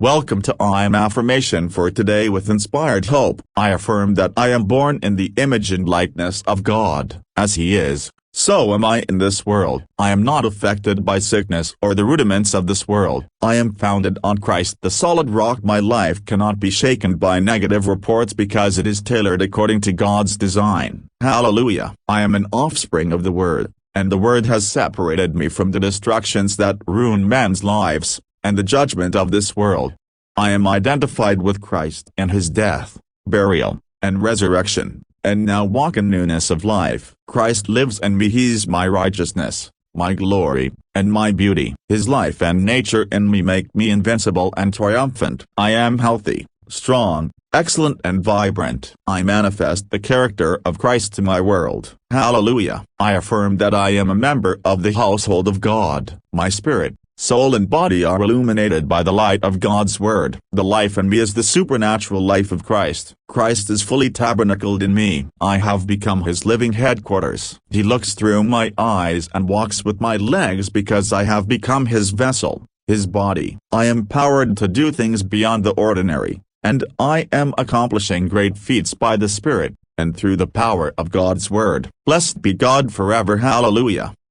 Welcome to I Am Affirmation for today with inspired hope. I affirm that I am born in the image and likeness of God. As He is, so am I in this world. I am not affected by sickness or the rudiments of this world. I am founded on Christ the solid rock. My life cannot be shaken by negative reports because it is tailored according to God's design. Hallelujah. I am an offspring of the Word, and the Word has separated me from the destructions that ruin men's lives and the judgment of this world. I am identified with Christ in His death, burial, and resurrection, and now walk in newness of life. Christ lives in me. He is my righteousness, my glory, and my beauty. His life and nature in me make me invincible and triumphant. I am healthy, strong, excellent and vibrant. I manifest the character of Christ to my world. Hallelujah. I affirm that I am a member of the household of God. My spirit, soul and body are illuminated by the light of God's Word. The life in me is the supernatural life of Christ. Christ is fully tabernacled in me. I have become His living headquarters. He looks through my eyes and walks with my legs because I have become His vessel, His body. I am empowered to do things beyond the ordinary, and I am accomplishing great feats by the Spirit, and through the power of God's Word. Blessed be God forever. Hallelujah.